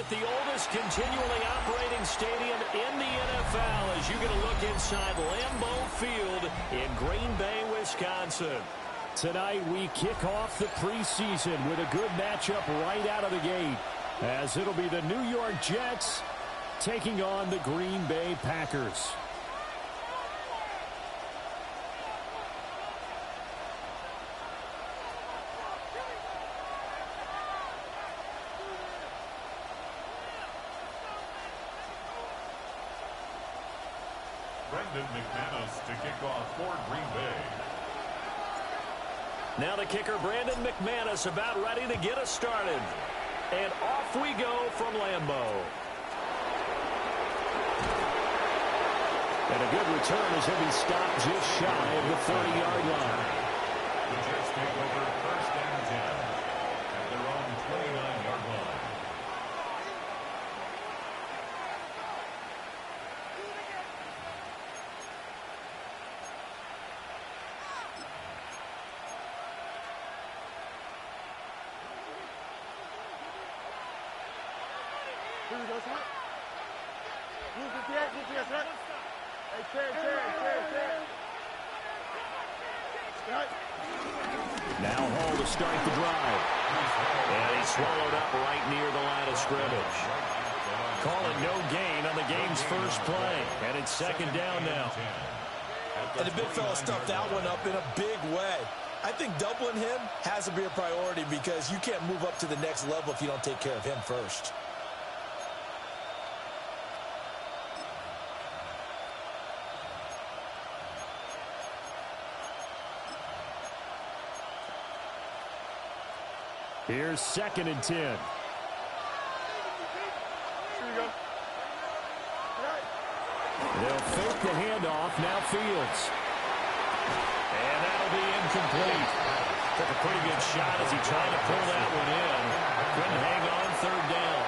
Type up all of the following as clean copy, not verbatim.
at the oldest continually operating stadium in the NFL as you get a look inside Lambeau Field in Green Bay, Wisconsin. Tonight we kick off the preseason with a good matchup right out of the gate, as it'll be the New York Jets taking on the Green Bay Packers. Brandon McManus to kick off for Green Bay. Now the kicker, Brandon McManus, about ready to get us started. And off we go from Lambeau. And a good return as he'll be stopped just shy of the 30-yard line. The Jets take over first and 10 at their own 29-yard line. Here we go, son. Move the jet, son. Hey, chair. Now Hall to start the drive. And he's swallowed up right near the line of scrimmage. Calling no gain on the game's first play. And it's second down now. And the big fella stuffed that one up in a big way. I think doubling him has to be a priority because you can't move up to the next level if you don't take care of him first. Here's second and 10. Here we go. They'll fake the handoff. Now Fields. And that'll be incomplete. Took a pretty good shot as he tried to pull that one in. Couldn't hang on third down.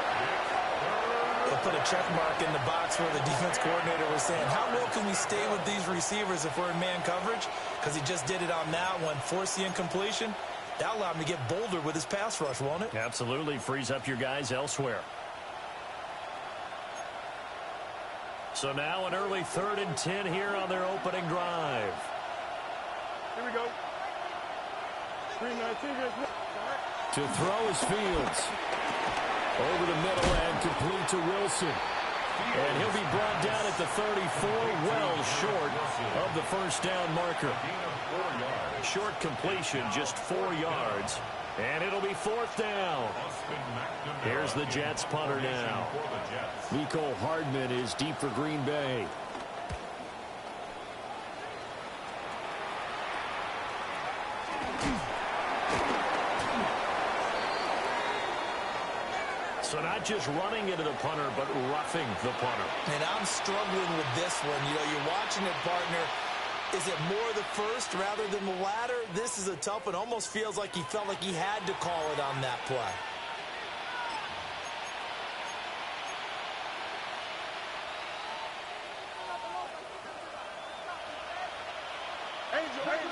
They put a check mark in the box where the defense coordinator was saying, how well can we stay with these receivers if we're in man coverage? Because he just did it on that one, forced the incompletion. That allowed him to get bolder with his pass rush, won't it? Absolutely. Frees up your guys elsewhere. So now an early 3rd and 10 here on their opening drive. Here we go. 3-19. To throw is Fields. Over the middle and complete to Wilson. And he'll be brought down at the 34, well short of the first down marker. Short completion, just 4 yards. And it'll be 4th down. Here's the Jets punter now. Mecole Hardman is deep for Green Bay. So not just running into the punter, but roughing the punter. And I'm struggling with this one. You know, you're watching it, partner. Is it more the first rather than the latter? This is a tough one. Almost feels like he felt like he had to call it on that play. Angel, please.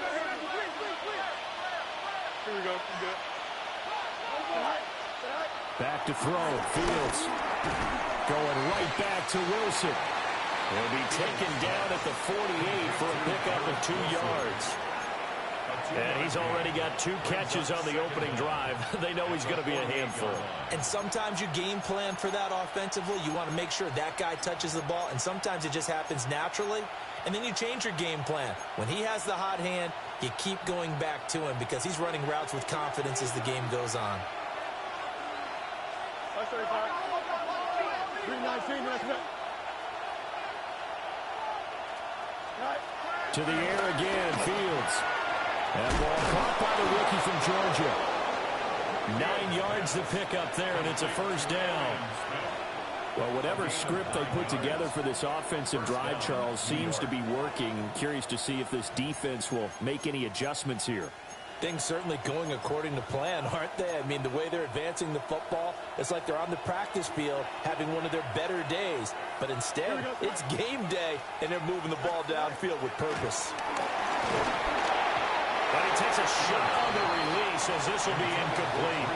Here we go. Good. Back to throw. Fields going right back to Wilson. He'll be taken down at the 48 for a pickup of 2 yards. And he's already got 2 catches on the opening drive. They know he's going to be a handful. And sometimes you game plan for that offensively. You want to make sure that guy touches the ball. And sometimes it just happens naturally. And then you change your game plan. When he has the hot hand, you keep going back to him because he's running routes with confidence as the game goes on. 3-19. To the air again, Fields. That ball caught by the rookie from Georgia. 9 yards to pick up there, and it's a first down. Well, whatever script they put together for this offensive drive, Charles, seems to be working. Curious to see if this defense will make any adjustments here. Things certainly going according to plan, aren't they? I mean, the way they're advancing the football, it's like they're on the practice field having one of their better days. But instead, it's game day, and they're moving the ball downfield with purpose. But he takes a shot on the release as this will be incomplete.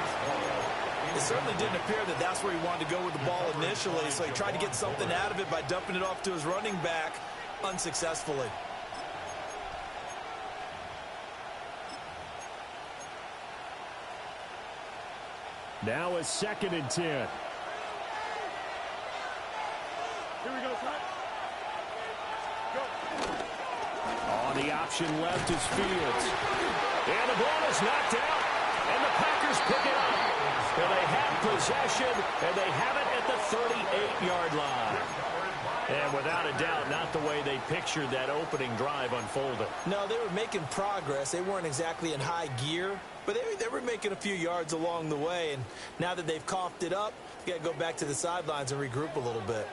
It certainly didn't appear that that's where he wanted to go with the ball initially, so he tried to get something out of it by dumping it off to his running back unsuccessfully. Now a 2nd and 10. Here we go, son. Go. On the option left is Fields. And the ball is knocked out. And the Packers pick it up. And they have possession, and they have it at the 38-yard line. And without a doubt, not the way they pictured that opening drive unfolding. No, they were making progress. They weren't exactly in high gear, but they were making a few yards along the way. And now that they've coughed it up, you got to go back to the sidelines and regroup a little bit.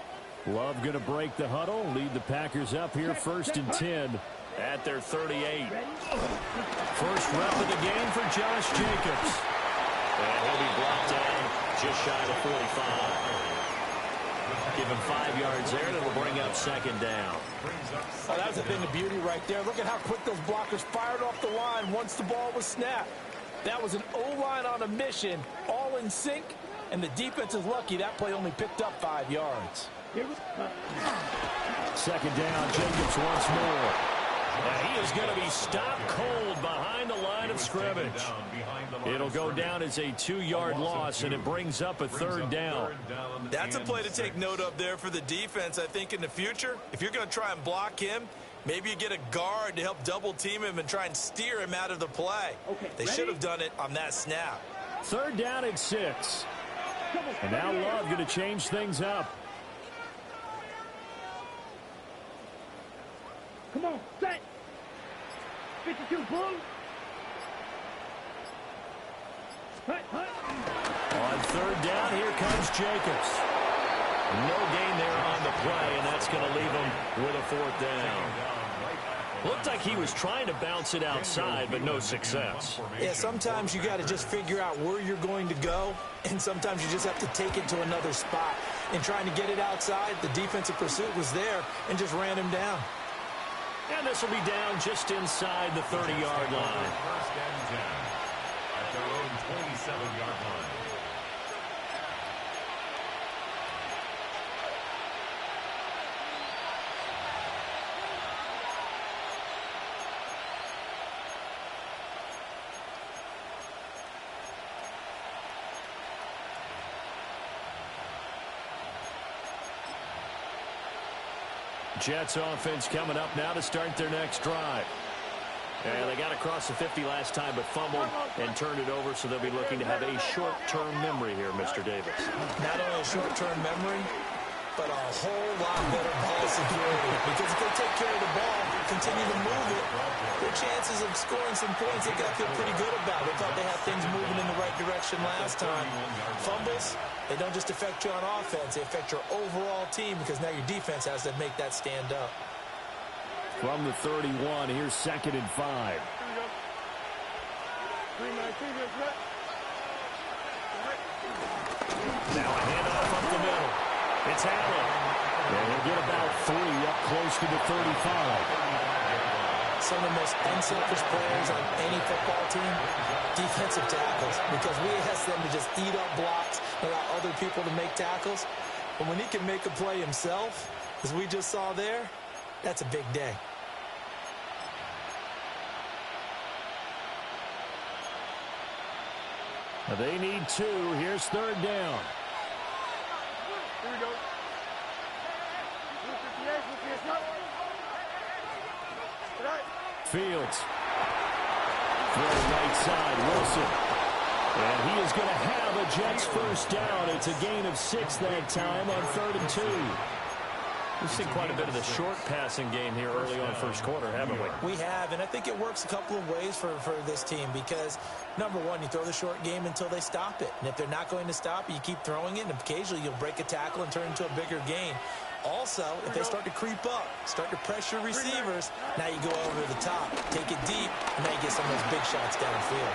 Love going to break the huddle, lead the Packers up here 1st and 10 at their 38. First rep of the game for Josh Jacobs. And he'll be brought down just shy of 45. Give him 5 yards there, and it'll bring up 2nd down. Oh, that was a thing of beauty right there. Look at how quick those blockers fired off the line once the ball was snapped. That was an O-line on a mission, all in sync, and the defense is lucky that play only picked up 5 yards. 2nd down, Jacobs once more. And he is going to be stopped cold behind the line of scrimmage. It'll go down as a 2-yard loss, and it brings up a 3rd down. That's a play to take note of there for the defense, I think, in the future. If you're going to try and block him, maybe you get a guard to help double-team him and try and steer him out of the play. They should have done it on that snap. 3rd down and 6. And now Love going to change things up. Come on, set. 52, boom. On 3rd down, here comes Jacobs. No gain there on the play, and that's going to leave him with a 4th down. Looked like he was trying to bounce it outside, but no success. Yeah, sometimes you got to just figure out where you're going to go, and sometimes you just have to take it to another spot. And trying to get it outside, the defensive pursuit was there and just ran him down. And this will be down just inside the 30-yard line. 1st and 10 at their own 27-yard line. Jets offense coming up now to start their next drive. And they got across the 50 last time, but fumbled and turned it over, so they'll be looking to have a short-term memory here, Mr. Davis. Not only a short-term memory, but a whole lot better ball security. Because if they take care of the ball, continue to move it, their chances of scoring some points, they got to feel pretty good about. They thought they had things moving in the right direction last time. Fumbles, they don't just affect you on offense, they affect your overall team, because now your defense has to make that stand up. From the 31, here's 2nd and 5. Here we go. 3-9, Now a handoff up the middle. It's Allen. And he'll get about 3 up close to the 35. Some of the most unselfish players on any football team, defensive tackles, because we ask them to just eat up blocks, allow other people to make tackles. But when he can make a play himself, as we just saw there, that's a big day. They need 2. Here's 3rd down. Here we go. 58, Fields. Throw right side, Wilson. And he is going to have a Jets 1st down. It's a gain of 6 that time on 3rd and 2. We've seen quite a bit of the short passing game here early on 1st quarter, haven't we? We have, and I think it works a couple of ways for this team because, number one, you throw the short game until they stop it. And if they're not going to stop it, you keep throwing it, and occasionally you'll break a tackle and turn it into a bigger gain. Also, if they start to creep up, start to pressure receivers, now you go over the top, take it deep, and now you get some of those big shots downfield.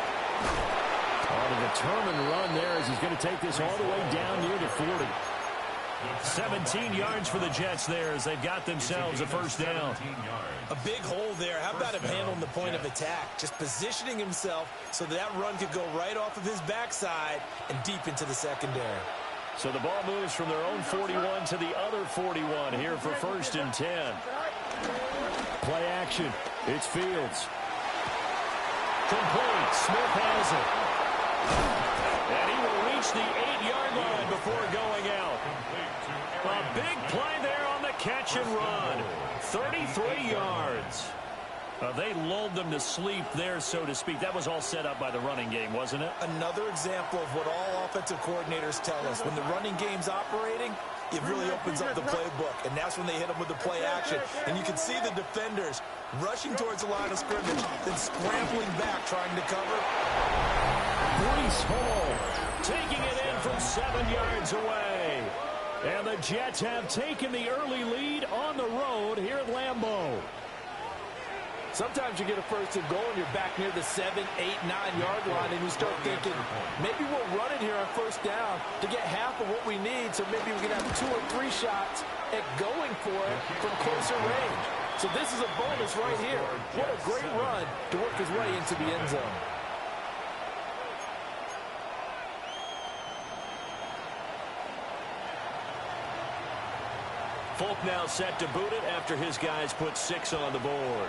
On a determined run there as he's going to take this all the way down near the 40. 17 yards for the Jets there as they've got themselves a first down. A big hole there. How about him handling the point of attack? Just positioning himself so that run could go right off of his backside and deep into the secondary. So the ball moves from their own 41 to the other 41 here for first and 10. Play action. It's Fields. Complete. Smith has it. And he will reach the 8-yard line before going out. A big play there on the catch and run. 33 yards. They lulled them to sleep there, so to speak. That was all set up by the running game, wasn't it? Another example of what all offensive coordinators tell us. When the running game's operating, it really opens up the playbook, and that's when they hit them with the play action. And you can see the defenders rushing towards the line of scrimmage, then scrambling back, trying to cover. Breece Hall taking it in from 7 yards away. And the Jets have taken the early lead on the road here at Lambeau. Sometimes you get a first and goal and you're back near the 7, 8, 9-yard line, and you start thinking, maybe we'll run it here on first down to get half of what we need, so maybe we can have 2 or 3 shots at going for it from closer range. So this is a bonus right here. What a great run to work his way into the end zone. Folk now set to boot it after his guys put 6 on the board.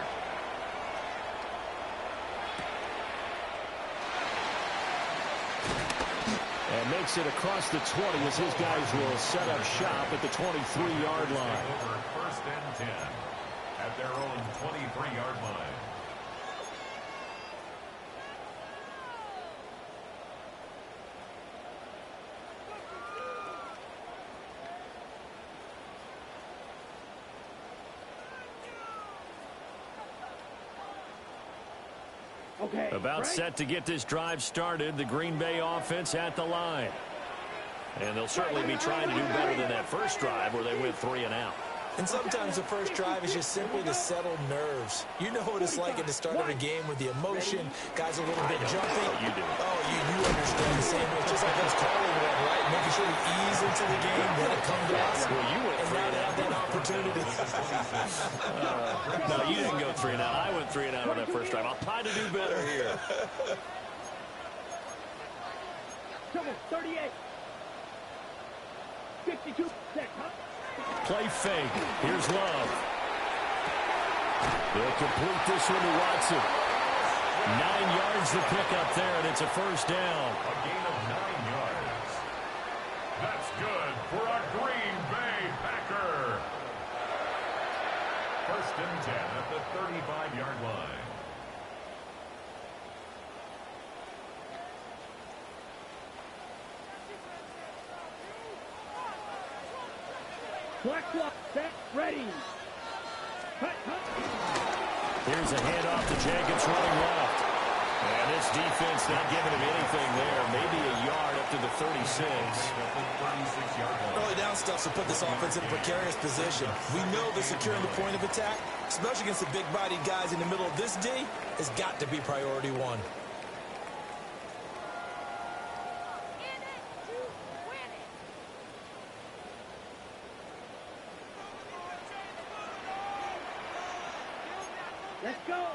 And makes it across the 20 as his guys will set up shop at the 23-yard line. Over first and 10 at their own 23-yard line. About set to get this drive started, the Green Bay offense at the line. And they'll certainly be trying to do better than that first drive where they went 3 and out. And sometimes the first drive is just simply to settle nerves. You know what it's like at the start of a game with the emotion, guys a little bit jumpy. You do. Oh, you understand the same way. Just like us calling one, right? Making sure we ease into the game, let it come to us. Well, you went and now they have that opportunity. No, you didn't go 3 and out. I went 3 and out on that first drive. I'll try to do better here. 38. 52. Play fake. Here's Love. They'll complete this one to Watson. 9 yards to pick up there, and it's a first down. A gain of 9 yards. That's good for a Green Bay Packer. First and 10 at the 35-yard line. Black clock, set, ready. Here's a handoff to Jacobs running left. And this defense not giving him anything there. Maybe a yard up to the 36. Early down stuff to put this offense in a precarious position. We know that securing the point of attack, especially against the big-bodied guys in the middle of this D, has got to be priority one. Let's go.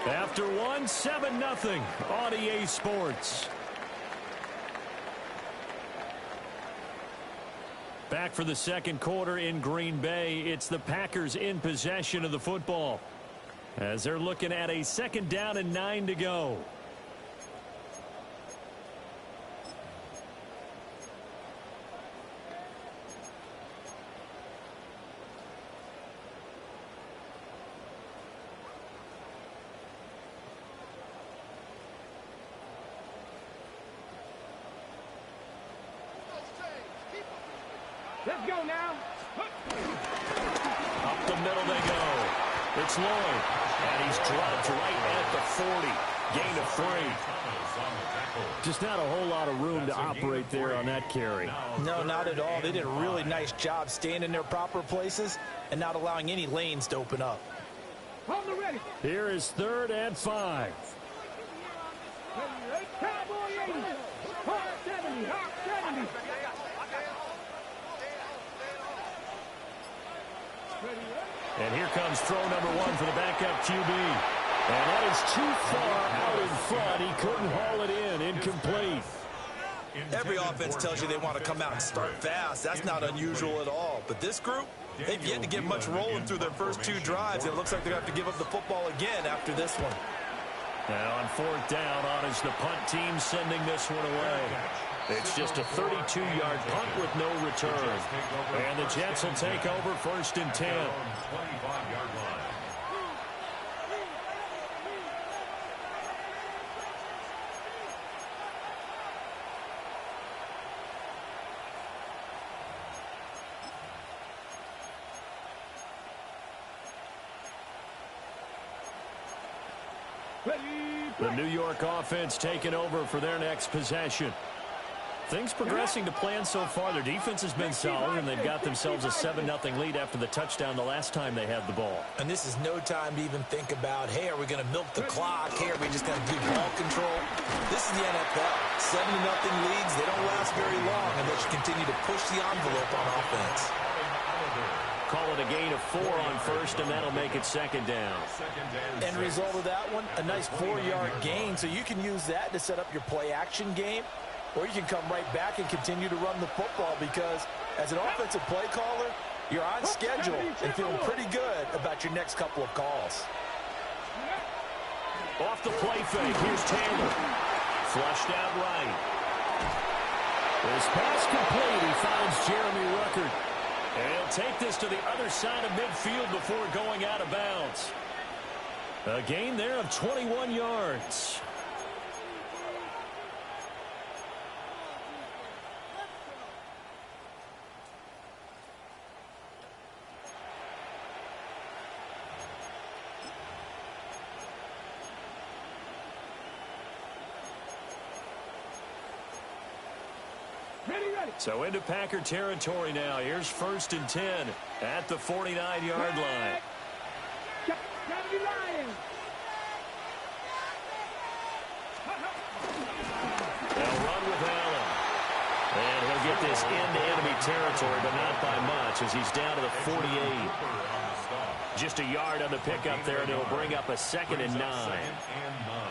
After 1, 7-0 on EA Sports. Back for the second quarter in Green Bay. It's the Packers in possession of the football as they're looking at a second down and 9 to go. Let's go now. Up the middle they go. It's Lloyd. And he's dropped right at the 40. Gain of 3. Just not a whole lot of room to operate there on that carry. No, not at all. They did a really nice job staying in their proper places and not allowing any lanes to open up. Hold the ready. Here is 3rd and 5. Cowboy 80. Hawk 70. Hawk 70. And here comes throw number one for the backup QB. And that is too far out in front. He couldn't haul it in. Incomplete. Every offense tells you they want to come out and start fast. That's not unusual at all. But this group, they've yet to get much rolling through their first two drives. It looks like they're going to have to give up the football again after this one. Now on fourth down, on is the punt team sending this one away. It's just a 32-yard punt with no return. And the Jets will take over first and 10. 25-yard line. The New York offense taking over for their next possession. Things progressing to plan so far. Their defense has been solid, and they've got themselves a 7-0 lead after the touchdown the last time they had the ball. And this is no time to even think about, hey, are we going to milk the clock? Hey, are we just going to do ball control? This is the NFL. 7-0 leads. They don't last very long unless you continue to push the envelope on offense. Call it a gain of 4 on first, and that'll make it second down. End result of that one, a nice 4-yard gain. So you can use that to set up your play-action game, or you can come right back and continue to run the football because as an offensive play caller, you're on schedule and feeling pretty good about your next couple of calls. Off the play fake, here's Taylor. Flushed out right. His pass complete. He finds Jeremy Ruckert. And he'll take this to the other side of midfield before going out of bounds. A gain there of 21 yards. So into Packer territory now. Here's first and 10 at the 49-yard line. They'll run with Allen. And he'll get this into enemy territory, but not by much as he's down to the 48. Just a yard on the pickup there, and it'll bring up a 2nd and 9.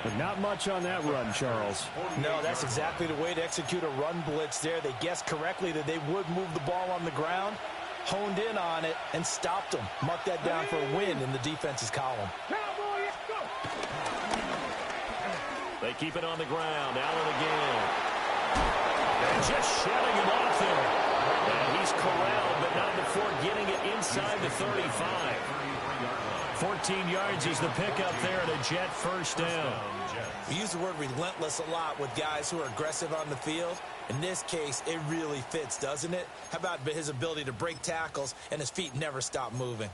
But not much on that run, Charles. No, that's exactly the way to execute a run blitz there. They guessed correctly that they would move the ball on the ground, honed in on it, and stopped them. Mark that down for a win in the defense's column. They keep it on the ground. Allen again. And just shutting him off there. And he's corralled, but not before getting it inside the 35. 14 yards is the pickup there and a Jet first down. We use the word relentless a lot with guys who are aggressive on the field. In this case, it really fits, doesn't it? How about his ability to break tackles and his feet never stop moving?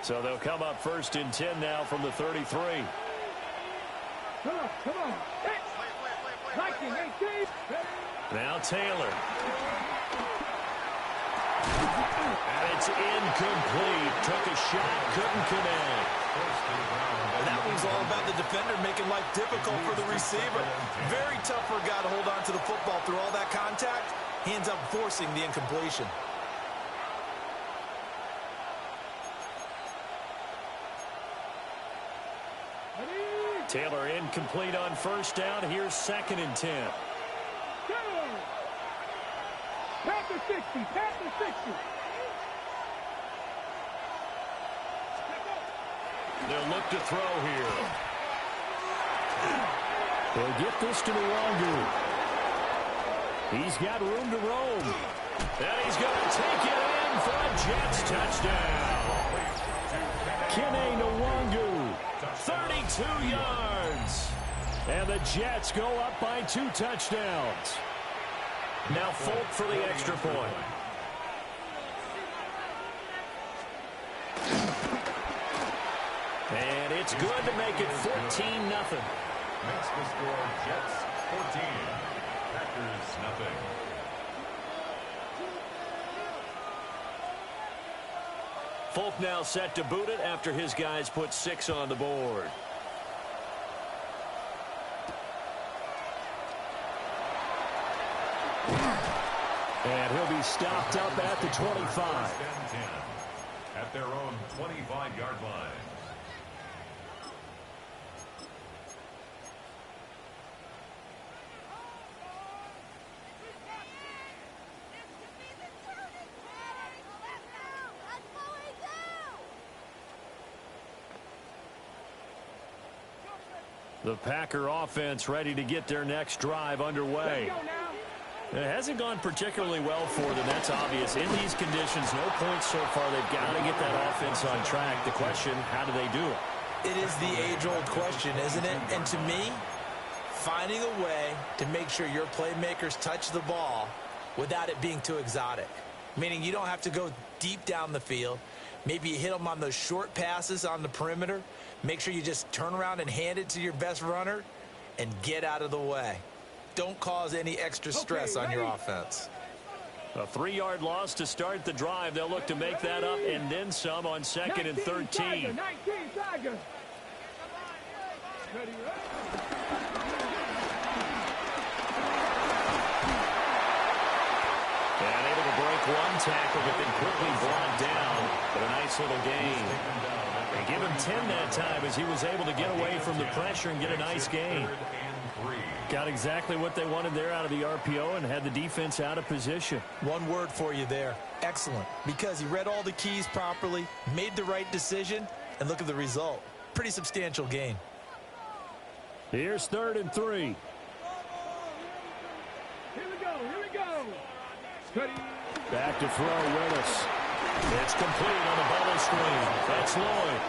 So they'll come up first and 10 now from the 33. Come on. Now Taylor. And it's incomplete. Took a shot, couldn't connect. And that one's all about the defender making life difficult for the receiver. Very tough for a guy to hold on to the football through all that contact. He ends up forcing the incompletion. Taylor incomplete on first down. Here's 2nd and 10. Packer 60. They'll look to throw here. They'll get this to Nwangu. He's got room to roam. And he's going to take it in for a Jets touchdown. Kene Nwangu, 32 yards. And the Jets go up by 2 touchdowns. Now Folk for the extra point. And it's good to make it 14-0. Makes the score Jets 14, Packers nothing. Folk now set to boot it after his guys put 6 on the board. And he'll be stopped up at the 25. At their own 25-yard line. The Packer offense ready to get their next drive underway. It hasn't gone particularly well for them. That's obvious. In these conditions, no points so far. They've got to get that offense on track. The question, how do they do it? It is the age-old question, isn't it? And to me, finding a way to make sure your playmakers touch the ball without it being too exotic. Meaning you don't have to go deep down the field. Maybe you hit them on those short passes on the perimeter. Make sure you just turn around and hand it to your best runner and get out of the way. Don't cause any extra stress on your offense. A 3-yard loss to start the drive. They'll look to make that up and then some on 2nd and 13. And able to break one tackle, but then quickly brought down. But a nice little gain. They give him 10 that time as he was able to get away from the pressure and get a nice gain. Got exactly what they wanted there out of the RPO and had the defense out of position. One word for you there. Excellent. Because he read all the keys properly, made the right decision, and look at the result. Pretty substantial gain. Here's 3rd and 3. Here we go. Back to throw Willis. It's complete on the bubble screen. That's Lloyd.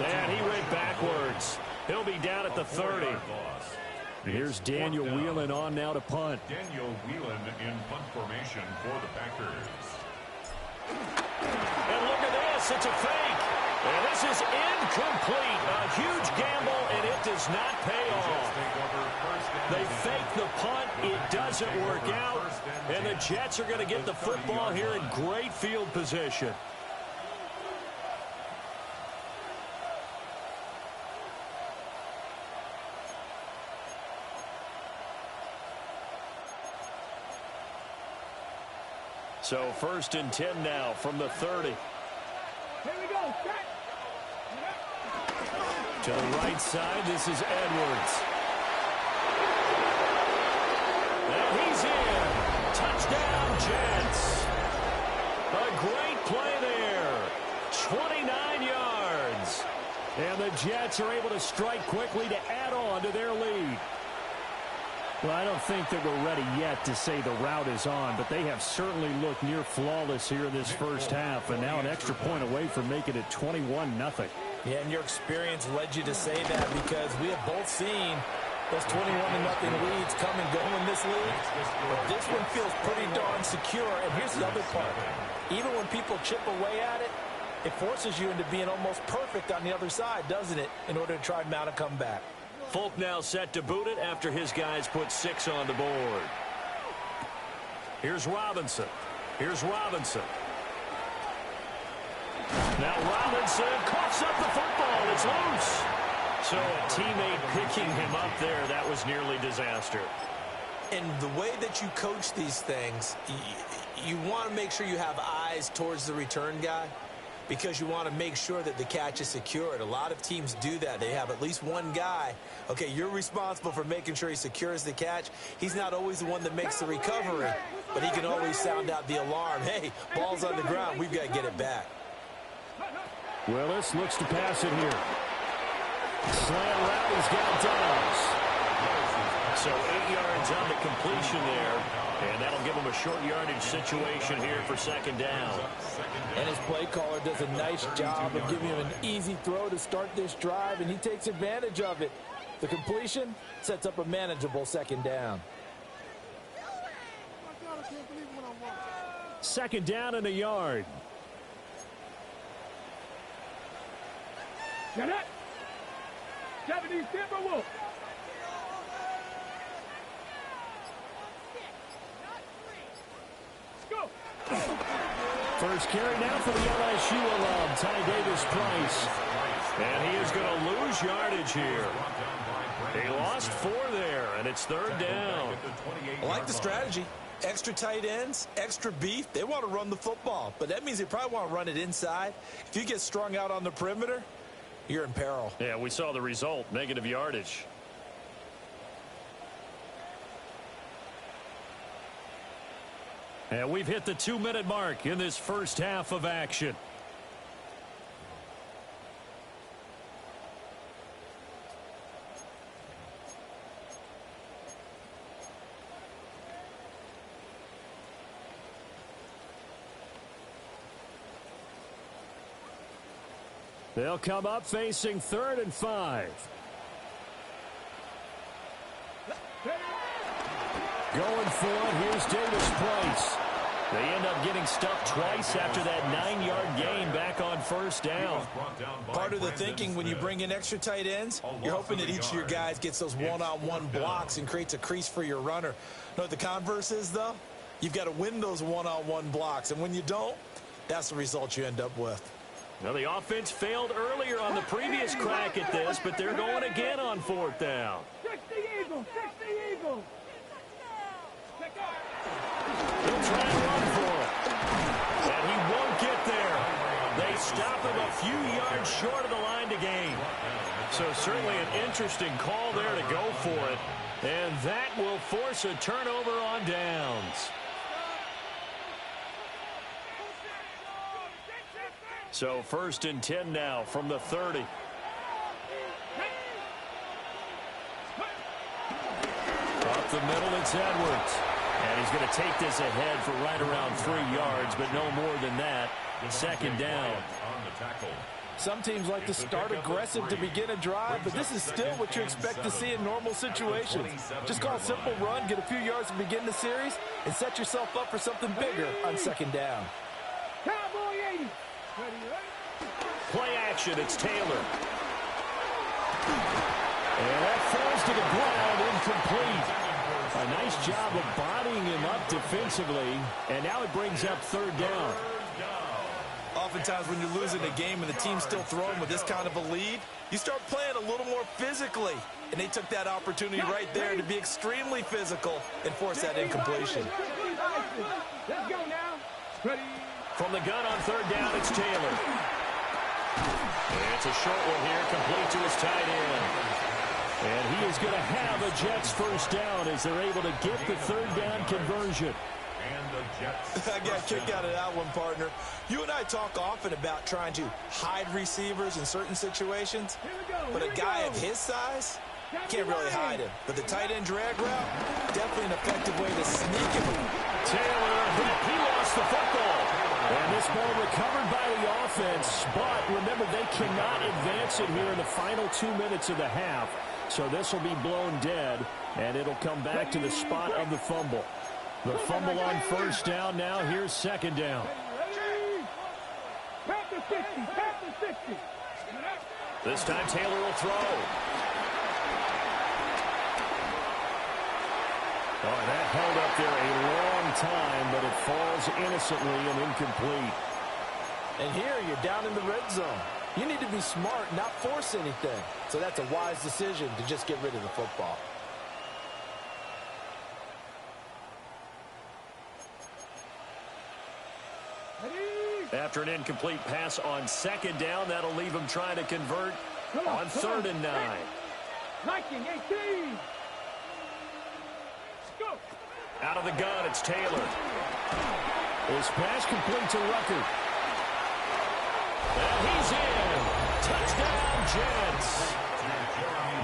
And he went backwards. He'll be down at the 30. Here's Daniel Whelan on now to punt. Daniel Whelan in punt formation for the Packers. And look at this. It's a fake. And this is incomplete. A huge gamble, and it does not pay off. They fake the punt. It doesn't work out. And the Jets are going to get the football here in great field position. So 1st and 10 now from the 30. Here we go. To the right side, this is Edwards. And he's in. Touchdown, Jets. A great play there. 29 yards. And the Jets are able to strike quickly to add on to their lead. Well, I don't think that we're ready yet to say the route is on, but they have certainly looked near flawless here this first half, and now an extra point away from making it 21-0. Yeah, and your experience led you to say that because we have both seen those 21-0 leads come and go in this league. But this one feels pretty darn secure. And here's the other part. Even when people chip away at it, it forces you into being almost perfect on the other side, doesn't it, in order to try and mount a comeback. Folk now set to boot it after his guys put 6 on the board. Here's Robinson. Here's Robinson. Now Robinson coughs up the football. It's loose. So a teammate picking him up there, that was nearly disaster. And the way that you coach these things, you want to make sure you have eyes towards the return guy because you want to make sure that the catch is secured. A lot of teams do that. They have at least one guy. Okay, you're responsible for making sure he secures the catch. He's not always the one that makes the recovery, but he can always sound out the alarm. Hey, ball's on the ground. We've got to get it back. Willis looks to pass it here. Slant route, he's got Downs. So 8 yards on the completion there, and that'll give him a short yardage situation here for 2nd down. And his play caller does a nice job of giving him an easy throw to start this drive, and he takes advantage of it. The completion sets up a manageable 2nd down. 2nd down and a yard. Get it. Japanese Timberwolves. Go. First carry now for the LSU alum, Ty Davis-Price. And he is going to lose yardage here. He lost 4 there, and it's 3rd down. I like the strategy. Extra tight ends, extra beef, they want to run the football. But that means they probably want to run it inside. If you get strung out on the perimeter, you're in peril. Yeah, we saw the result, negative yardage. And we've hit the 2-minute mark in this first half of action. They'll come up facing 3rd and 5. Going for it, here's Davis Price. They end up getting stuffed twice after that 9-yard gain back on first down. Part of the thinking when you bring in extra tight ends, you're hoping that each of your guys gets those one-on-one blocks and creates a crease for your runner. You know what the converse is, though? You've got to win those one-on-one blocks, and when you don't, that's the result you end up with. Now, the offense failed earlier on the previous crack at this, but they're going again on 4th down. Fix the Eagles! Fix the Eagles! He'll try and run for it. And he won't get there. They stop him a few yards short of the line to gain. So certainly an interesting call there to go for it. And that will force a turnover on downs. So 1st and 10 now from the 30. Up the middle, it's Edwards. And he's going to take this ahead for right around 3 yards, but no more than that. 2nd down. Some teams like to start aggressive to begin a drive, but this is still what you expect to see in normal situations. Just call a simple run, get a few yards to begin the series, and set yourself up for something bigger on 2nd down. Cowboy 80! Play action, it's Taylor. And that falls to the ground, incomplete. A nice job of bodying him up defensively, and now it brings up 3rd down. Oftentimes when you're losing a game and the team's still throwing with this kind of a lead, you start playing a little more physically. And they took that opportunity right there to be extremely physical and force that incompletion. Let's go now. Ready? From the gun on 3rd down, it's Taylor. It's a short one here, complete to his tight end. And he is going to have a Jets 1st down as they're able to get the 3rd down conversion. I got a kick out of that one, partner. You and I talk often about trying to hide receivers in certain situations, but a guy of his size, you can't really hide him. But the tight end drag route, definitely an effective way to sneak him. Taylor, he lost the football. And this ball recovered by the offense, but remember, they cannot advance it here in the final 2 minutes of the half. So this will be blown dead, and it'll come back to the spot of the fumble. The fumble on 1st down now. Here's 2nd down. This time Taylor will throw. Oh, that held up there a long time, but it falls innocently and incomplete. And here you're down in the red zone. You need to be smart, not force anything. So that's a wise decision to just get rid of the football. After an incomplete pass on 2nd down, that'll leave him trying to convert on 3rd and 9. 19-18. Go. Out of the gun, it's Taylor. His pass complete to Ruckert. And he's in. Touchdown, Jets.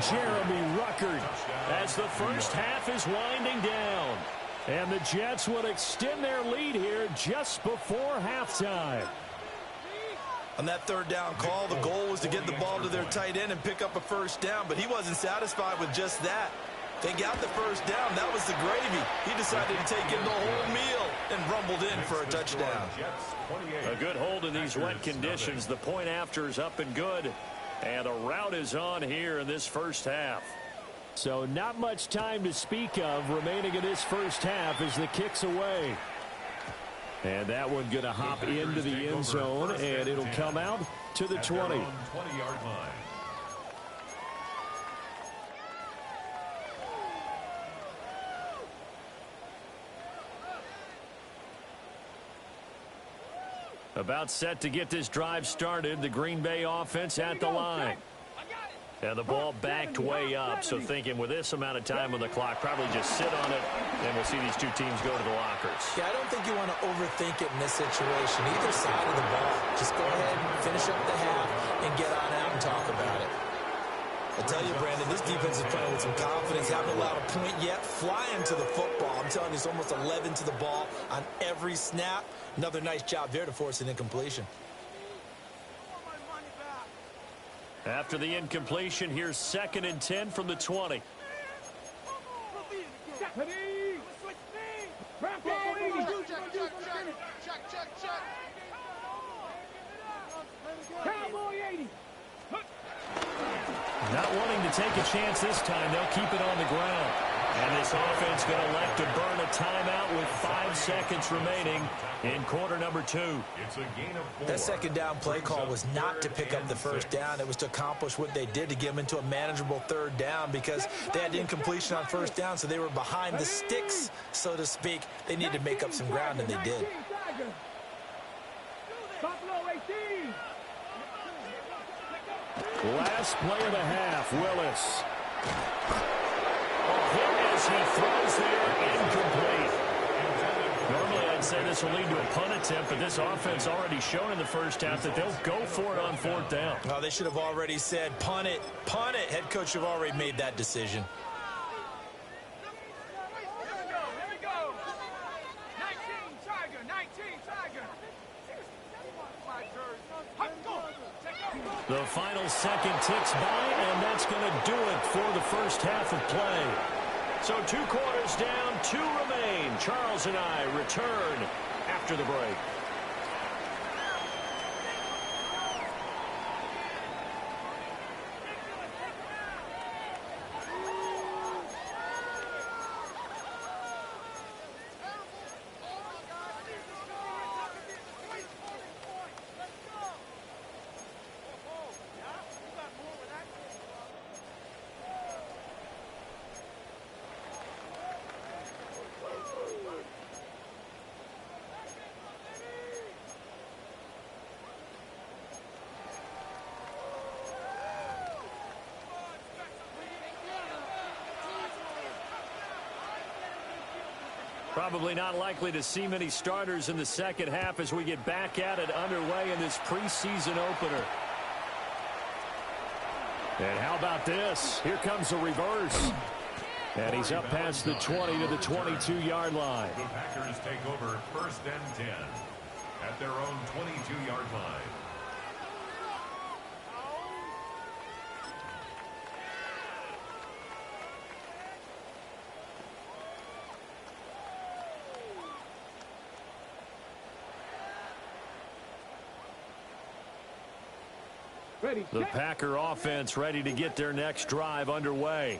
Jeremy Ruckert as the first half is winding down. And the Jets would extend their lead here just before halftime. On that 3rd down call, the goal was to get the ball to their tight end and pick up a 1st down, but he wasn't satisfied with just that. They got the 1st down. That was the gravy. He decided to take in the whole meal and rumbled in for a touchdown. A good hold in these wet conditions. The point after is up and good. And a rout is on here in this first half. So not much time to speak of remaining in this first half as the kick's away. And that one going to hop into the end zone, and it'll come out to the 20. 20-yard line. About set to get this drive started. The Green Bay offense at the line. And the ball backed way up, so thinking with this amount of time on the clock, probably just sit on it, and we'll see these two teams go to the lockers. Yeah, I don't think you want to overthink it in this situation. Either side of the ball. Just go ahead, finish up the half, and get on out and talk about it. I tell you, Brandon, this defense is playing with some confidence. Haven't allowed a point yet. Flying to the football. I'm telling you, it's almost 11 to the ball on every snap. Another nice job there to force an incompletion. After the incompletion, here's 2nd and 10 from the 20. Not wanting to take a chance this time, they'll keep it on the ground. And this offense going to elect to burn a timeout with 5 seconds remaining in quarter number 2. It's a gain of 4. That second down play call was not to pick up the first down. It was to accomplish what they did, to get them into a manageable 3rd down, because they had incompletion on first down, so they were behind the sticks, so to speak. They needed to make up some ground, and they did. Last play of the half, Willis. A hit as he throws there, incomplete. Normally I'd say this will lead to a punt attempt, but this offense already shown in the first half that they'll go for it on 4th down. Oh, they should have already said, punt it, punt it. Head coach should have already made that decision. The final second ticks by, and that's going to do it for the first half of play. So 2 quarters down, 2 remain. Charles and I return after the break. Probably not likely to see many starters in the second half as we get back at it underway in this preseason opener. And how about this? Here comes a reverse. And he's up past the 20 to the 22-yard line. The Packers take over 1st and 10 at their own 22-yard line. The Packer offense ready to get their next drive underway.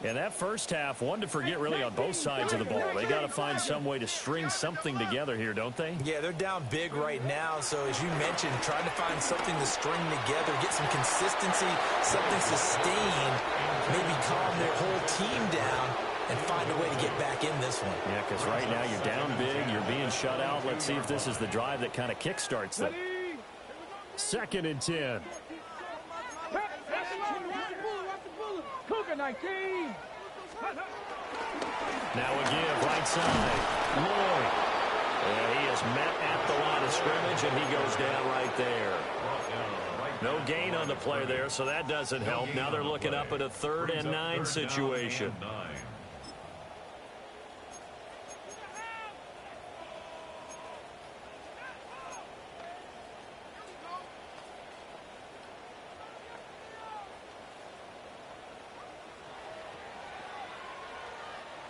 And that first half, one to forget really on both sides of the ball. They got to find some way to string something together here, don't they? Yeah, they're down big right now. So as you mentioned, trying to find something to string together, get some consistency, something sustained, maybe calm their whole team down and find a way to get back in this one. Yeah, because right now you're down big, you're being shut out. Let's see if this is the drive that kind of kickstarts them. 2nd and 10. Now a give, right side. Lloyd. And he is met at the line of scrimmage, and he goes down right there. No gain on the play there, so that doesn't help. Now they're looking up at a 3rd and 9 situation.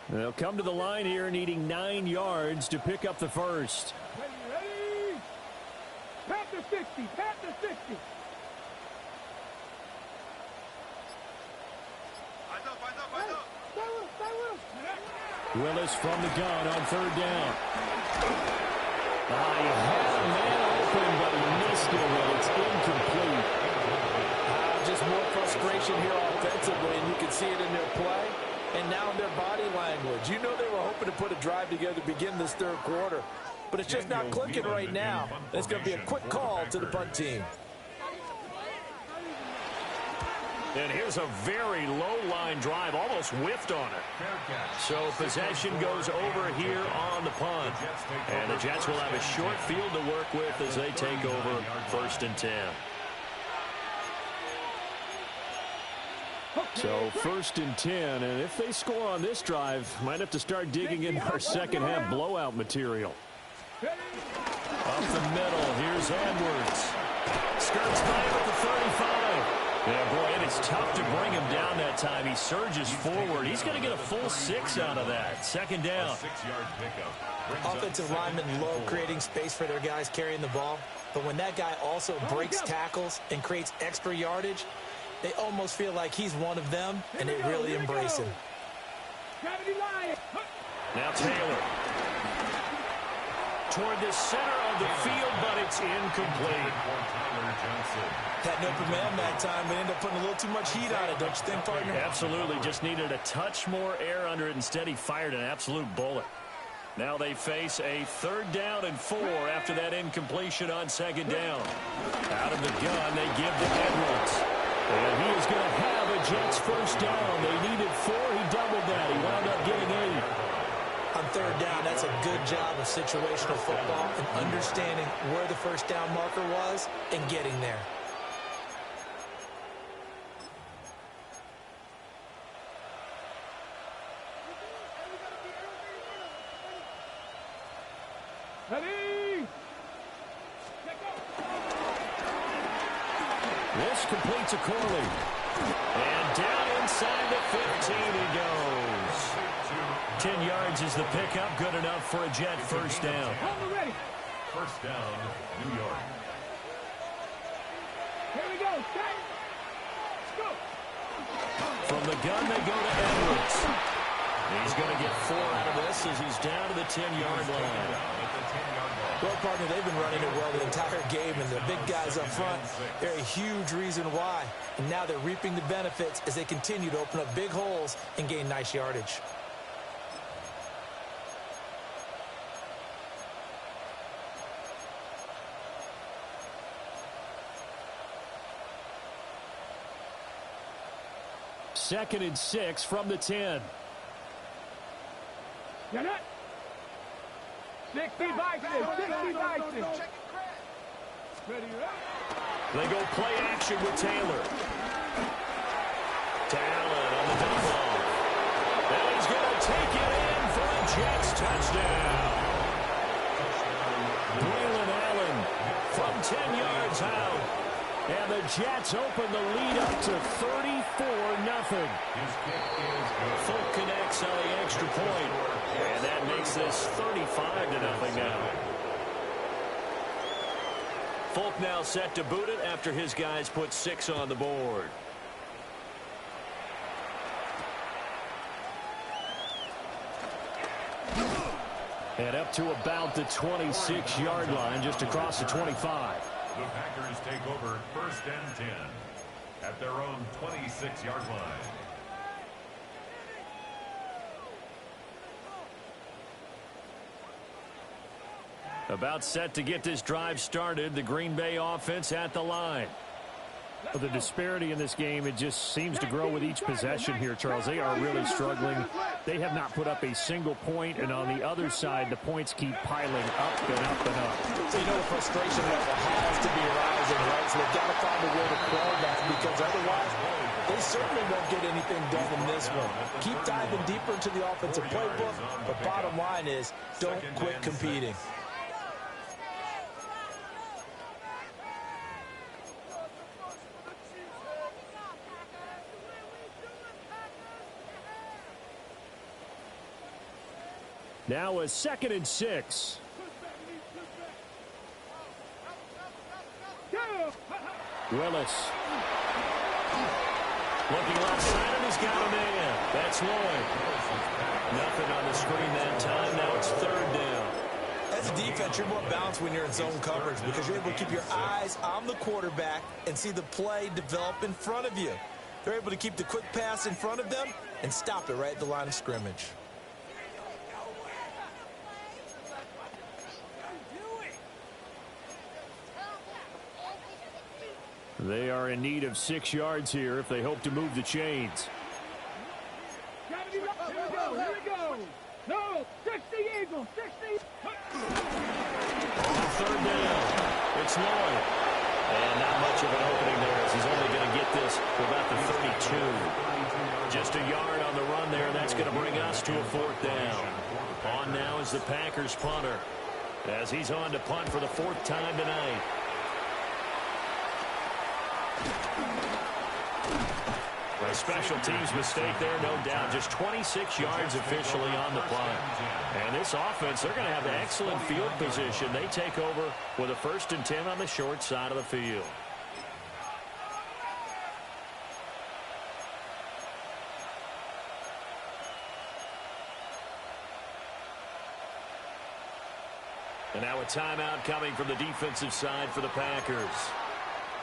They'll come to the line here needing 9 yards to pick up the first. Ready? Pat the 60. Pat the 60. Willis from the gun on 3rd down. He had a man open, but he missed it, and it's incomplete. Just more frustration here offensively, and you can see it in their play. And now in their body language. You know they were hoping to put a drive together to begin this 3rd quarter. but it's just not clicking right now. It's going to be a quick call to the punt team. And here's a very low line drive, almost whiffed on it. So possession goes over here on the punt. And the Jets will have a short field to work with as they take over 1st and 10. So 1st and 10, and if they score on this drive, might have to start digging into our second half blowout material. Up the middle, here's Edwards. Skirts by at the 35. Yeah, boy, and it's tough to bring him down that time. He surges forward. He's going to get a full 6 out of that. 2nd down. 6-yard pickup. Offensive linemen love creating space for their guys carrying the ball. But when that guy also breaks tackles and creates extra yardage, they almost feel like he's one of them, and they really embrace him. Now Taylor. Toward the center of the field, but it's incomplete. Had an open man that time, but ended up putting a little too much heat on it, don't you think, partner? Absolutely. Just needed a touch more air under it. Instead, he fired an absolute bullet. Now they face a 3rd down and 4 after that incompletion on 2nd down. Out of the gun, they give to Edwards. And he is going to have a Jets 1st down. They needed 4. He doubled that. He wound up getting 8. On 3rd down, that's a good job of situational football and understanding where the 1st down marker was and getting there. This completes a Corley. And down inside the 15 he goes. 10 yards is the pickup. Good enough for a Jet 1st down. 1st down, New York. Here we go. From the gun, they go to Edwards. He's going to get 4 out of this as he's down to the 10-yard line. Well, partner, they've been running it well the entire game, and the big guys up front, they're a huge reason why. And now they're reaping the benefits as they continue to open up big holes and gain nice yardage. Second and 6 from the 10. Get it. 60 Vikings. 60 Vikings. They go play action with Taylor. To Allen on the dump off. And he's going to take it in for a Jets touchdown. Braylon Allen from 10 yards out. And the Jets open the lead up to 34-0. Folk connects on the extra point. And that makes this 35-0 now. Folk now set to boot it after his guys put 6 on the board. And up to about the 26-yard line, just across the 25. The Packers take over 1st and 10 at their own 26-yard line. About set to get this drive started. The Green Bay offense at the line. Well, the disparity in this game, it just seems to grow with each possession here, Charles. They are really struggling. They have not put up a single point, and on the other side, the points keep piling up and up and up. So you know the frustration level has to be rising, right? So they've got to find a way to quell that, because otherwise they certainly won't get anything done in this one. Keep diving deeper into the offensive playbook, but bottom line is don't quit competing. Now a 2nd and 6. Willis. Looking left side, and he's got a man. That's Lloyd. Nothing on the screen that time. Now it's 3rd down. As a defense, you're more balanced when you're in zone coverage because you're able to keep your eyes on the quarterback and see the play develop in front of you. They're able to keep the quick pass in front of them and stop it right at the line of scrimmage. They are in need of 6 yards here if they hope to move the chains. Here we go. No, 60 Eagles, 60. On 3rd down, it's Lloyd. And not much of an opening there as he's only going to get this for about the 32. Just a yard on the run there. That's going to bring us to a 4th down. On now is the Packers punter as he's on to punt for the 4th time tonight. A special teams mistake there, no doubt. Just 26 yards officially on the punt. And this offense, they're going to have excellent field position. They take over with a 1st and 10 on the short side of the field. And now a timeout coming from the defensive side for the Packers.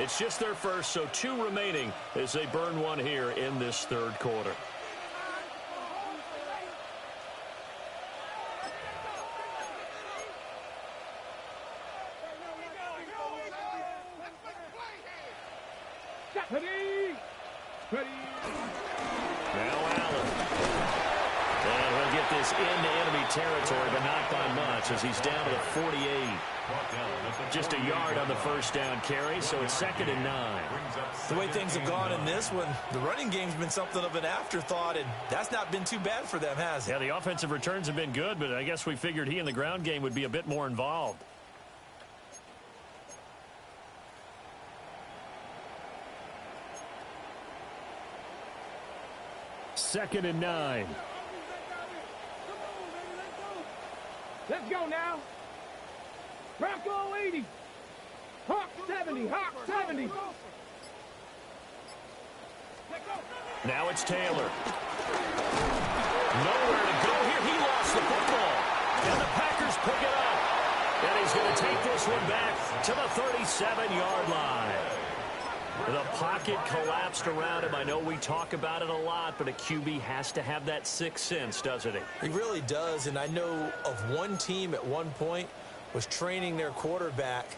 It's just their first, so 2 remaining as they burn one here in this 3rd quarter. Now Allen. And he'll get this into enemy territory, but not by much as he's down to the 48. Just a yard on the 1st down carry, so it's 2nd and 9. The way things have gone in this one, the running game's been something of an afterthought, and that's not been too bad for them, has it? Yeah, the offensive returns have been good, but I guess we figured he in the ground game would be a bit more involved. Second and 9. Let's go now. Bronco 80. Hawk 70. Hawk 70. Now it's Taylor. Nowhere to go here. He lost the football. And the Packers pick it up. And he's going to take this one back to the 37-yard line. The pocket collapsed around him. I know we talk about it a lot, but a QB has to have that 6th sense, doesn't he? He really does, and I know of one team at one point was training their quarterback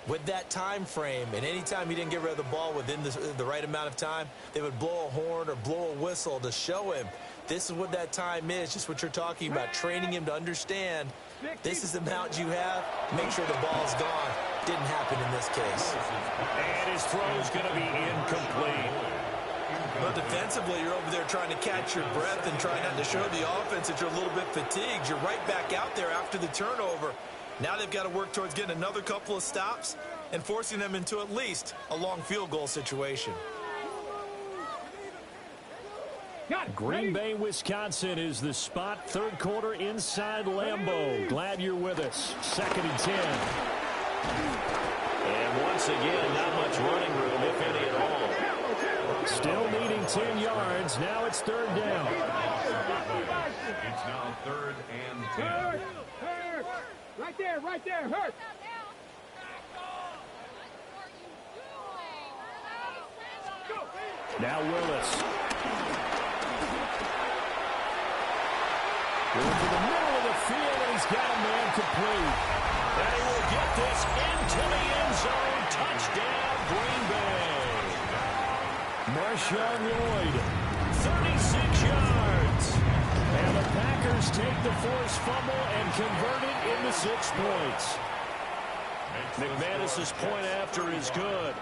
with that time frame, and anytime he didn't get rid of the ball within the right amount of time, they would blow a horn or blow a whistle to show him this is what that time is, just what you're talking about, training him to understand this is the amount you have, make sure the ball's gone. Didn't happen in this case. And his throw's going to be incomplete. But defensively, you're over there trying to catch your breath and trying not to show the offense that you're a little bit fatigued. You're right back out there after the turnover. Now they've got to work towards getting another couple of stops and forcing them into at least a long field goal situation. Green Bay, Wisconsin is the spot. 3rd quarter inside Lambeau. Glad you're with us. 2nd and 10. And once again, not much running room, if any at all. Still needing 10 yards. Now it's 3rd down. It's now 3rd and 10. Hurt. Right there, hurt. Now Willis. Going to the middle of the field, and he's got a man complete. And he will get this into the end zone. Touchdown, Green Bay. Marshawn Lloyd, 36 yards. And the Packers take the forced fumble and convert it into 6 points. McManus's point after is good.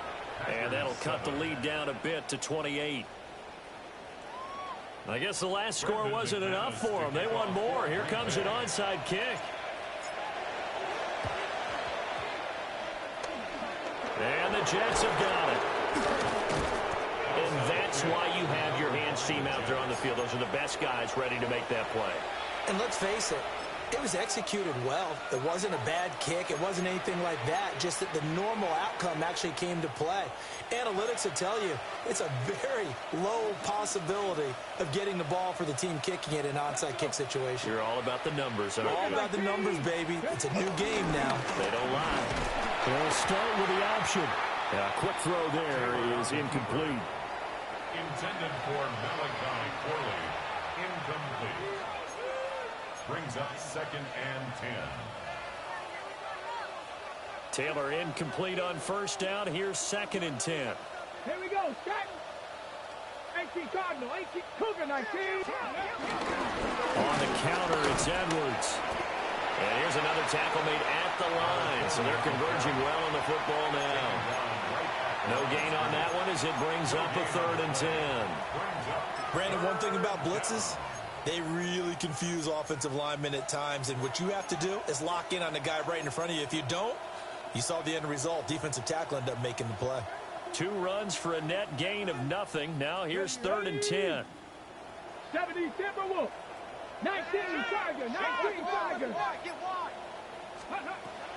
And that'll cut the lead down a bit to 28. I guess the last score wasn't enough for them. They want more. Here comes an onside kick. And the Jets have got it. And that's why you have your hands team out there on the field. Those are the best guys ready to make that play. And let's face it, it was executed well. It wasn't a bad kick. It wasn't anything like that. Just that the normal outcome actually came to play. Analytics will tell you it's a very low possibility of getting the ball for the team kicking it in an onside kick situation. You're all about the numbers, aren't you? All about the numbers, baby. It's a new game now. They don't lie. They'll start with the option. A quick throw there is incomplete. Intended for Malachi Corley. Incomplete. Brings up 2nd and 10. Taylor incomplete on first down. Here's 2nd and 10. Here we go. Set. 18 Cardinal. 18 Cougar 19. On the counter, it's Edwards. And here's another tackle made at the line. So they're converging well on the football now. No gain on that one as it brings up a 3rd and 10. Brandon, one thing about blitzes, they really confuse offensive linemen at times. And what you have to do is lock in on the guy right in front of you. If you don't, you saw the end result. Defensive tackle ended up making the play. 2 runs for a net gain of nothing. Now here's 3rd and 10. 70 Timberwolves. 19 Tiger. 19 Tiger.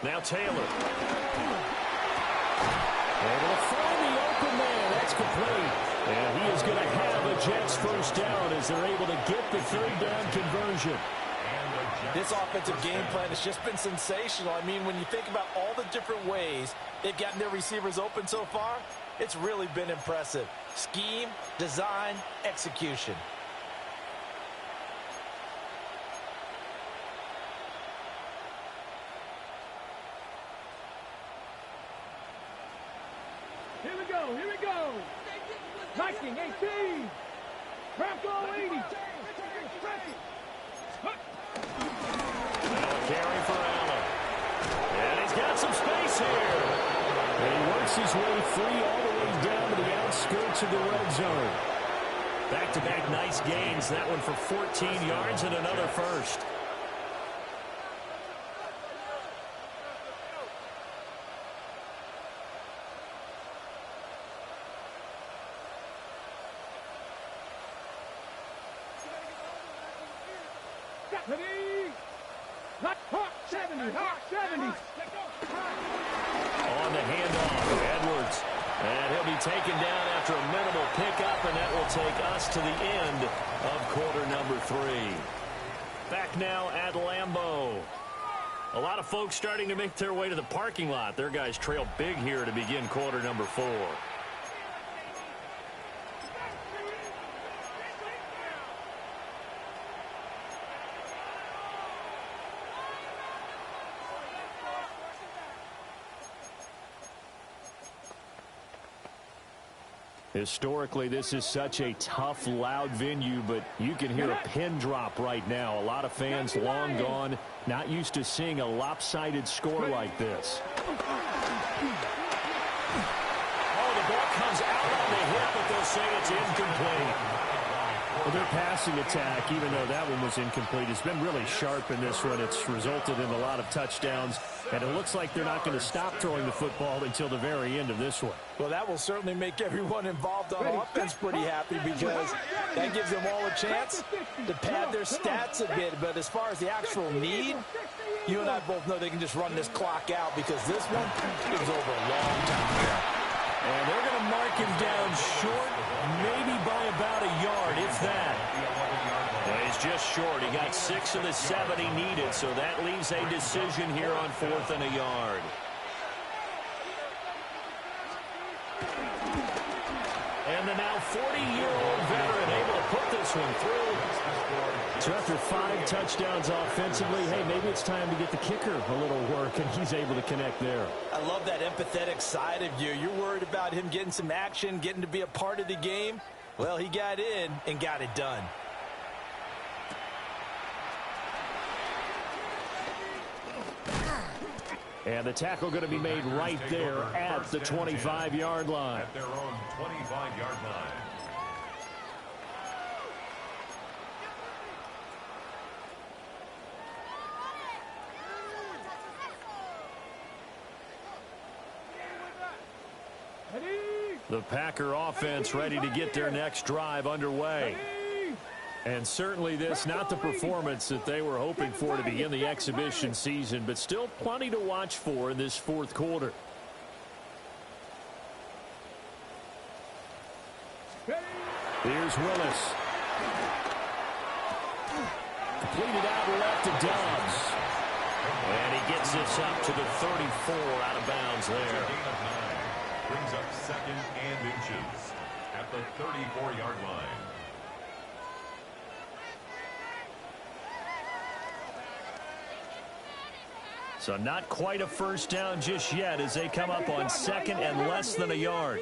Now Taylor. Able to find the open man. That's complete. And he is going to have a Jets first down as they're able to get the 3rd down conversion. This offensive game plan has just been sensational. I mean, when you think about all the different ways they've gotten their receivers open so far, it's really been impressive. Scheme, design, execution. Here we go. Here we go. Viking 18. Bronco 80. Carry for Allen. And he's got some space here. And he works his way free all the way down to the outskirts of the red zone. Back-to-back nice gains. That one for 14 yards and another first. Hawk 70. Hawk 70. On the handoff, Edwards. And he'll be taken down after a minimal pickup, and that will take us to the end of quarter number 3. Back now at Lambeau. A lot of folks starting to make their way to the parking lot. Their guys trail big here to begin quarter number 4. Historically, this is such a tough, loud venue, but you can hear a pin drop right now. A lot of fans long gone, not used to seeing a lopsided score like this. Oh, the ball comes out on the hip, but they'll say it's incomplete. Well, their passing attack, even though that one was incomplete, has been really sharp in this one. It's resulted in a lot of touchdowns, and it looks like they're not going to stop throwing the football until the very end of this one. Well, that will certainly make everyone involved on offense pretty happy because that gives them all a chance to pad their stats a bit. But as far as the actual need, you and I both know they can just run this clock out because this one is over a long time. And they're going to mark him down short, maybe by about a yard, if that. Well, he's just short. He got 6 of the 7 he needed, so that leaves a decision here on 4th and a yard. And the now 40-year-old veteran able to put this one through. So after 5 touchdowns offensively, hey, maybe it's time to get the kicker a little work, and he's able to connect there. I love that empathetic side of you. You're worried about him getting some action, getting to be a part of the game. Well, he got in and got it done. And the tackle going to be made right there at the 25-yard line. At their own 25-yard line. The Packer offense ready to get their next drive underway. And certainly this, not the performance that they were hoping for to begin the exhibition season, but still plenty to watch for in this 4th quarter. Here's Willis. Completed out left to Dobbs. And he gets this up to the 34 out of bounds there. Brings up 2nd and inches at the 34-yard line. So not quite a first down just yet as they come up on second and less than a yard.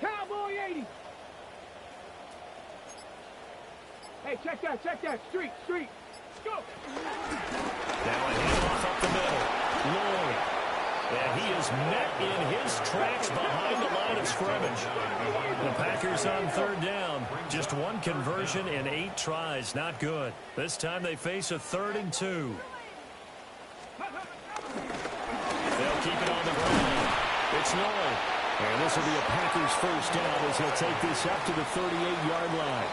Cowboy 80. Hey, check that. Street. Go. Now a handoff up the middle. Lloyd. And he is met in his tracks behind the line of scrimmage. The Packers on third down. Just one conversion in 8 tries. Not good. This time they face a 3rd and 2. They'll keep it on the ground. It's Lloyd. And this will be a Packers first down as he'll take this up to the 38-yard line.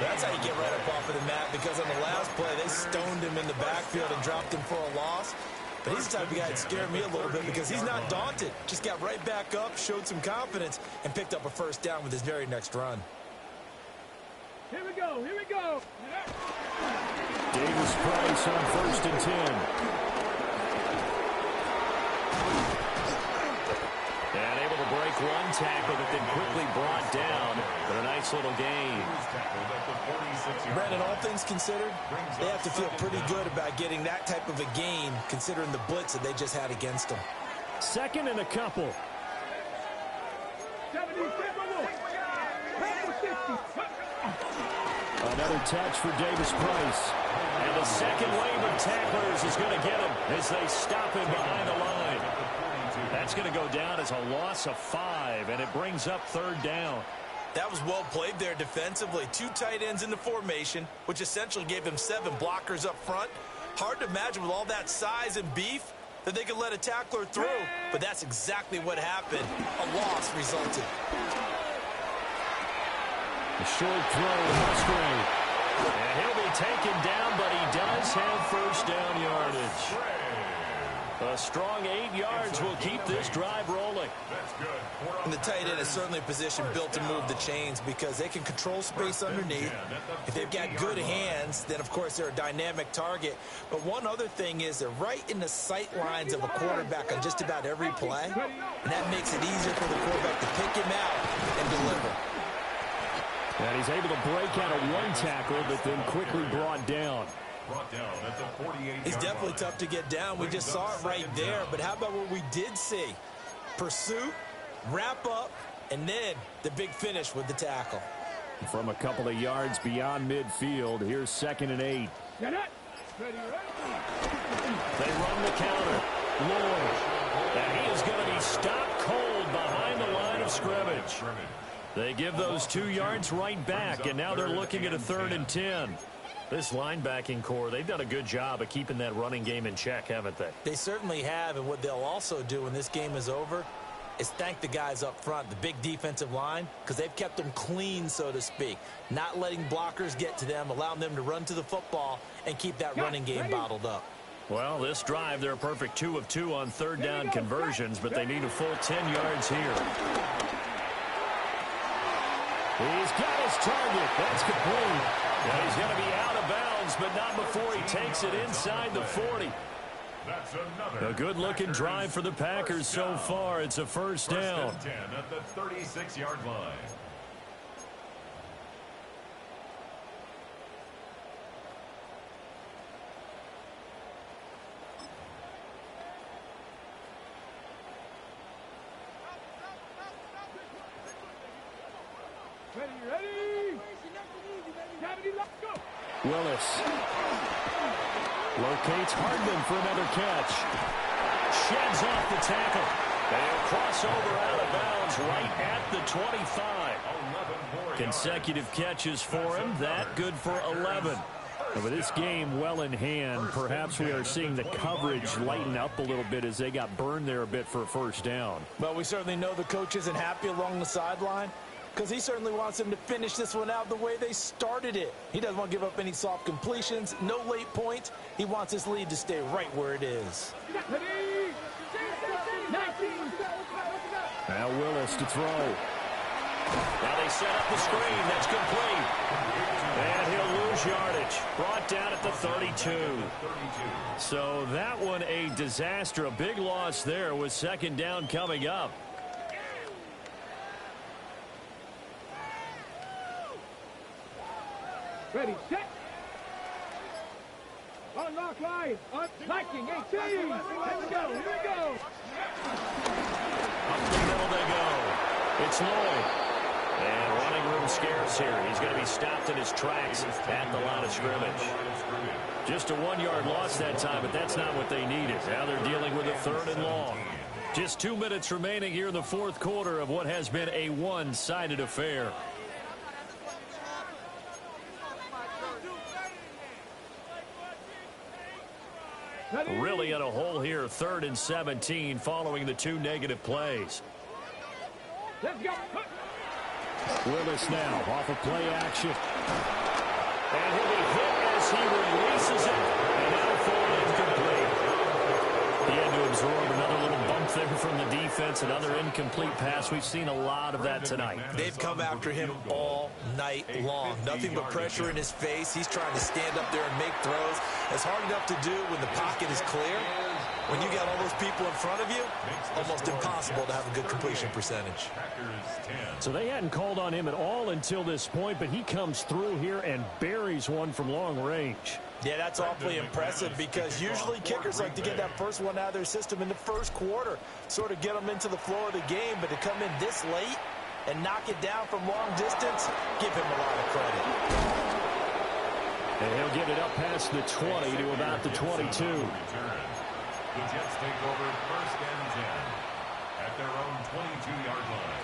That's how you get right up off of the mat, because on the last play, they stoned him in the backfield and dropped him for a loss. But he's the type of guy that scared me a little bit because he's not daunted. Just got right back up, showed some confidence, and picked up a first down with his very next run. Here we go. Davis Price on 1st and 10. And able to break one tackle, but then quickly brought down. But a nice little gain. Brandon, all things considered, they have to feel pretty good about getting that type of a gain, considering the blitz that they just had against them. 2nd and a couple. 70, Another touch for Davis Price. And the second wave of tacklers is going to get him as they stop him behind the line. That's going to go down as a loss of 5, and it brings up 3rd down. That was well played there defensively. 2 tight ends in the formation, which essentially gave them 7 blockers up front. Hard to imagine with all that size and beef that they could let a tackler through, but that's exactly what happened. A loss resulted. A short throw, Musgrave. And he'll be taken down, but he does have first down yardage. A strong 8 yards will keep this drive rolling. And the tight end is certainly a position built to move the chains because they can control space underneath. If they've got good hands, then of course they're a dynamic target. But one other thing is they're right in the sight lines of a quarterback on just about every play. And that makes it easier for the quarterback to pick him out and deliver. And he's able to break out of one tackle, but then quickly brought down. He's definitely tough to get down. We just saw it right there. But how about what we did see? Pursuit, wrap up, and then the big finish with the tackle. From a couple of yards beyond midfield, here's 2nd and 8. They run the counter. Lloyd. And he is going to be stopped cold behind the line of scrimmage. They give those 2 yards right back, and now they're looking at a 3rd and 10. This linebacking core, they've done a good job of keeping that running game in check, haven't they? They certainly have, and what they'll also do when this game is over is thank the guys up front, the big defensive line, because they've kept them clean, so to speak, not letting blockers get to them, allowing them to run to the football and keep that running game bottled up. Well, this drive, they're a perfect 2 of 2 on 3rd down conversions, but they need a full 10 yards here. He's got his target. That's complete. And he's going to be out of bounds, but not before he takes it inside the 40. A good-looking drive for the Packers so far. It's a first down. 10 at the 36-yard line. Willis locates Hardman for another catch. Sheds off the tackle. They'll cross over out of bounds right at the 25. Consecutive catches for him. That good for 11. And with this game well in hand, perhaps we are seeing the coverage lighten up a little bit as they got burned there a bit for a first down. Well, we certainly know the coach isn't happy along the sideline, because he certainly wants them to finish this one out the way they started it. He doesn't want to give up any soft completions, no late points. He wants his lead to stay right where it is. Now Willis to throw. Now they set up the screen. That's complete. And he'll lose yardage. Brought down at the 32. So that one a disaster. A big loss there with 2nd down coming up. Ready, set. on, rock line. Attacking, 18. Here we go, here we go. Up the middle they go. It's Lloyd. And running room scarce here. He's going to be stopped in his tracks at the line of scrimmage. Just a 1-yard loss that time, but that's not what they needed. Now they're dealing with a 3rd and long. Just 2 minutes remaining here in the 4th quarter of what has been a one-sided affair. Really in a hole here, 3rd and 17 following the 2 negative plays. Let's go. Willis now off of play action. And he'll be hit as he releases it. And now forward incomplete. He had to absorb another little bump there from the defense. Another incomplete pass. We've seen a lot of that tonight. They've come after him all night long. Nothing but pressure in his face. He's trying to stand up there and make throws. It's hard enough to do when the pocket is clear. When you got all those people in front of you, almost impossible to have a good completion percentage. So they hadn't called on him at all until this point, but he comes through here and buries one from long range. Yeah, that's awfully impressive because usually kickers like to get that first one out of their system in the 1st quarter, sort of get them into the flow of the game, but to come in this late and knock it down from long distance, give him a lot of credit. And he'll get it up past the 20 to about the 22. The Jets take over 1st and 10 at their own 22-yard line.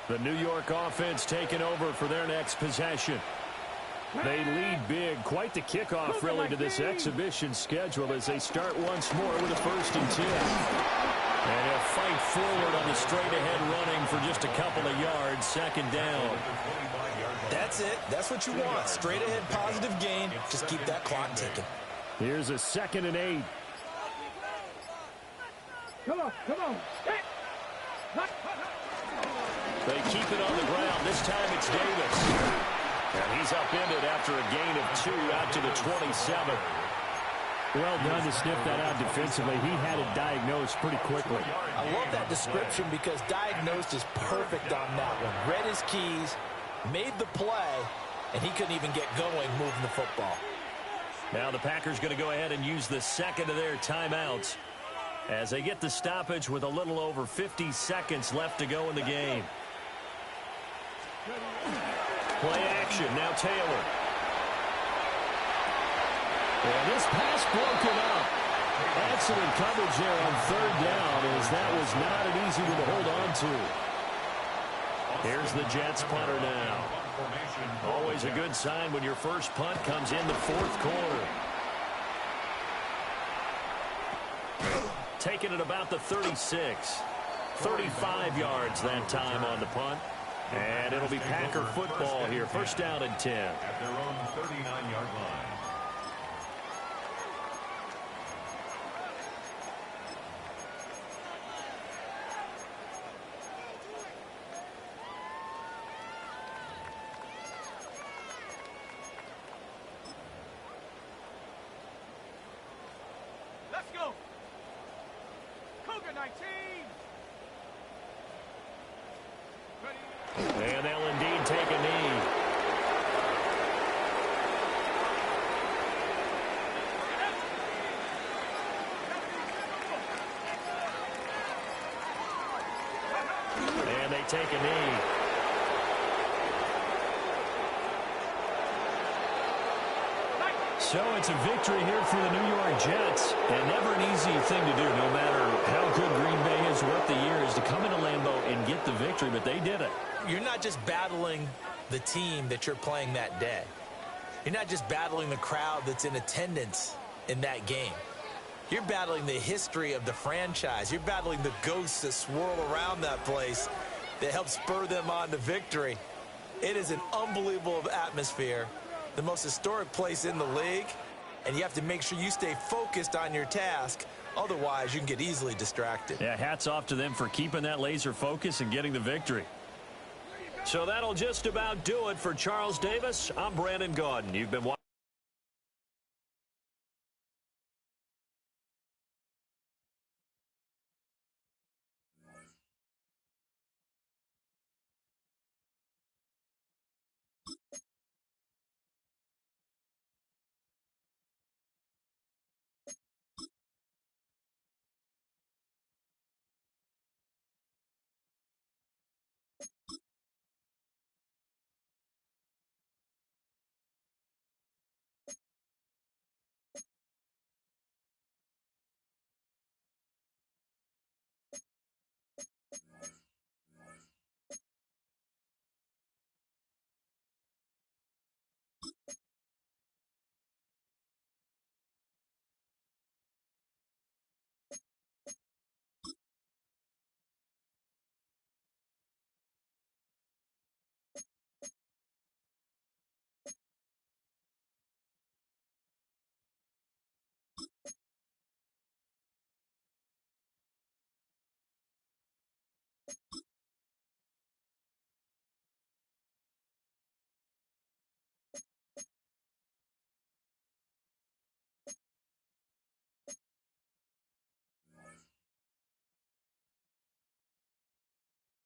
The New York offense taking over for their next possession. They lead big. Quite the kickoff, really, to this exhibition schedule as they start once more with a 1st and 10. And he'll fight forward on the straight-ahead running for just a couple of yards. 2nd down. That's it. That's what you want. Straight-ahead positive gain. Just keep that clock ticking. Here's a 2nd and 8. Come on, come on. They keep it on the ground. This time it's Davis. And he's upended after a gain of 2 out to the 27. Well done to sniff that out defensively. He had it diagnosed pretty quickly. I love that description because diagnosed is perfect on that one. Read his keys, made the play, and he couldn't even get going moving the football. Now the Packers going to go ahead and use the 2nd of their timeouts as they get the stoppage with a little over 50 seconds left to go in the game. Play action, now Taylor. And this pass broken up. Excellent coverage there on 3rd down as that was not an easy one to hold on to. Here's the Jets punter now. Always a good sign when your first punt comes in the 4th quarter. Taking it about the 36. 35 yards that time on the punt. And it'll be Packer football here. 1st down and 10. At their own 39-yard line. Let's go. Cougar 19. And they'll indeed take a knee. And they take a knee. So it's a victory here for the New York Jets. And never an easy thing to do, no matter how good Green Bay is, what the year is, to come into Lambeau and get the victory, but they did it. You're not just battling the team that you're playing that day. You're not just battling the crowd that's in attendance in that game. You're battling the history of the franchise. You're battling the ghosts that swirl around that place that help spur them on to victory. It is an unbelievable atmosphere, the most historic place in the league, and you have to make sure you stay focused on your task. Otherwise, you can get easily distracted. Yeah, hats off to them for keeping that laser focus and getting the victory. So that'll just about do it for Charles Davis. I'm Brandon Gaudin. You've been watching.